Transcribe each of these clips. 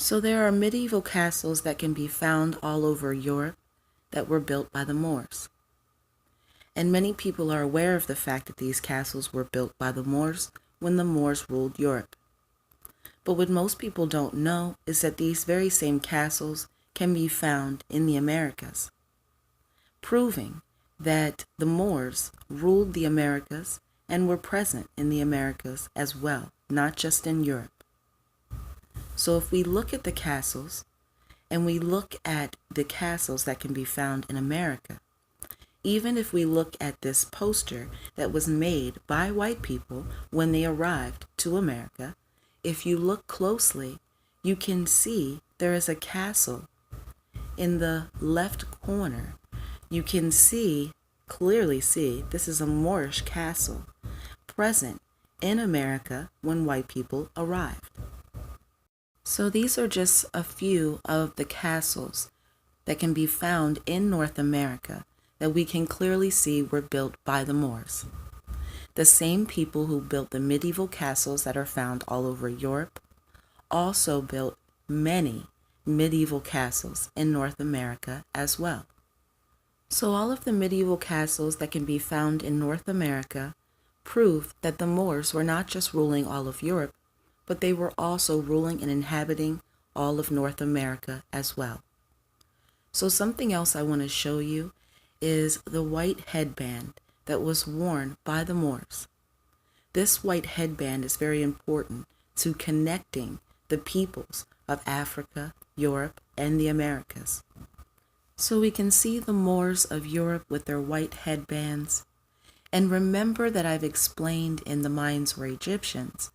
So there are medieval castles that can be found all over Europe that were built by the Moors. And many people are aware of the fact that these castles were built by the Moors when the Moors ruled Europe. But what most people don't know is that these very same castles can be found in the Americas, proving that the Moors ruled the Americas and were present in the Americas as well, not just in Europe. So if we look at the castles, and we look at the castles that can be found in America, even if we look at this poster that was made by white people when they arrived to America, if you look closely, you can see there is a castle in the left corner. You can clearly see, this is a Moorish castle present in America when white people arrived. So these are just a few of the castles that can be found in North America that we can clearly see were built by the Moors. The same people who built the medieval castles that are found all over Europe also built many medieval castles in North America as well. So all of the medieval castles that can be found in North America prove that the Moors were not just ruling all of Europe, but they were also ruling and inhabiting all of North America as well. So something else I want to show you is the white headband that was worn by the Moors. This white headband is very important to connecting the peoples of Africa, Europe, and the Americas. So we can see the Moors of Europe with their white headbands. And remember that I've explained in The Minds Were Egyptians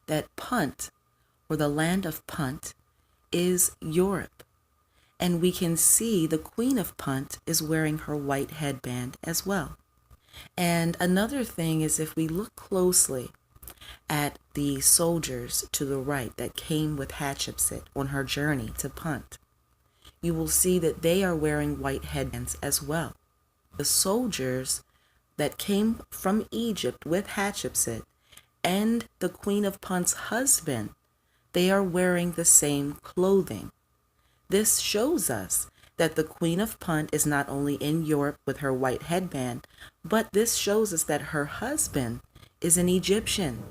that Punt, or the land of Punt, is Europe. And we can see the Queen of Punt is wearing her white headband as well. And another thing is, if we look closely at the soldiers to the right that came with Hatshepsut on her journey to Punt, you will see that they are wearing white headbands as well. The soldiers that came from Egypt with Hatshepsut and the Queen of Punt's husband, they are wearing the same clothing. This shows us that the Queen of Punt is not only in Europe with her white headband, but this shows us that her husband is an Egyptian,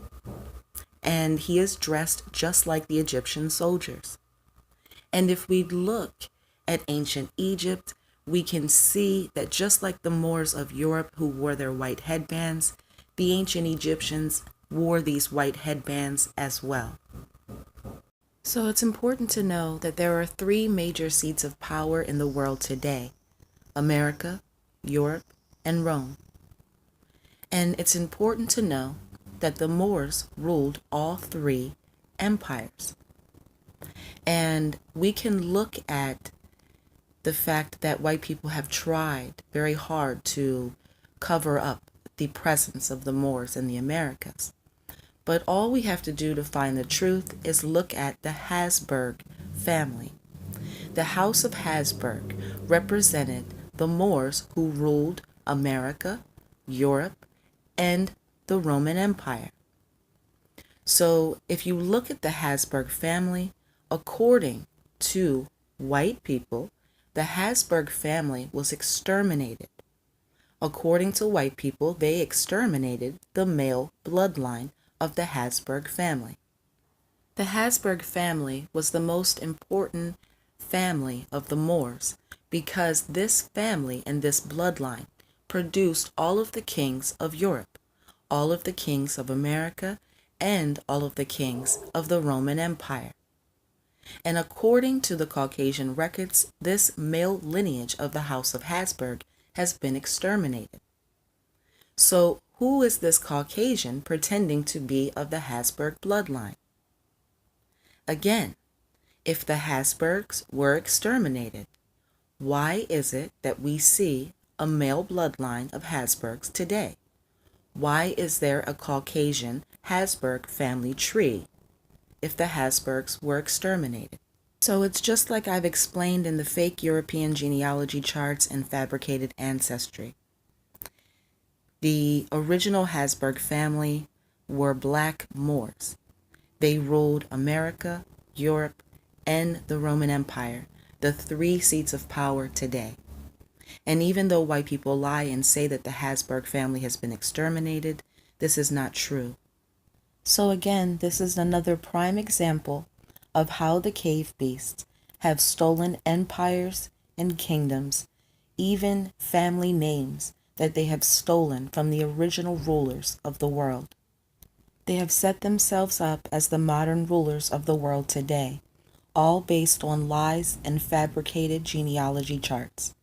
and he is dressed just like the Egyptian soldiers. And if we look at ancient Egypt, we can see that just like the Moors of Europe who wore their white headbands, the ancient Egyptians wore these white headbands as well. So it's important to know that there are three major seats of power in the world today: America, Europe, and Rome. And it's important to know that the Moors ruled all three empires. And we can look at the fact that white people have tried very hard to cover up the presence of the Moors in the Americas. But all we have to do to find the truth is look at the Habsburg family. The House of Habsburg represented the Moors who ruled America, Europe, and the Roman Empire. So if you look at the Habsburg family, according to white people, the Habsburg family was exterminated. According to white people, they exterminated the male bloodline of the Habsburg family. The Habsburg family was the most important family of the Moors because this family and this bloodline produced all of the kings of Europe, all of the kings of America, and all of the kings of the Roman Empire. And according to the Caucasian records, this male lineage of the House of Habsburg has been exterminated. So who is this Caucasian pretending to be of the Habsburg bloodline? Again, if the Habsburgs were exterminated, why is it that we see a male bloodline of Habsburgs today? Why is there a Caucasian Habsburg family tree if the Habsburgs were exterminated? So it's just like I've explained in the fake European genealogy charts and fabricated ancestry. The original Habsburg family were black Moors. They ruled America, Europe, and the Roman Empire, the three seats of power today. And even though white people lie and say that the Habsburg family has been exterminated, this is not true. So again, this is another prime example of how the cave beasts have stolen empires and kingdoms, even family names that they have stolen from the original rulers of the world. They have set themselves up as the modern rulers of the world today, all based on lies and fabricated genealogy charts.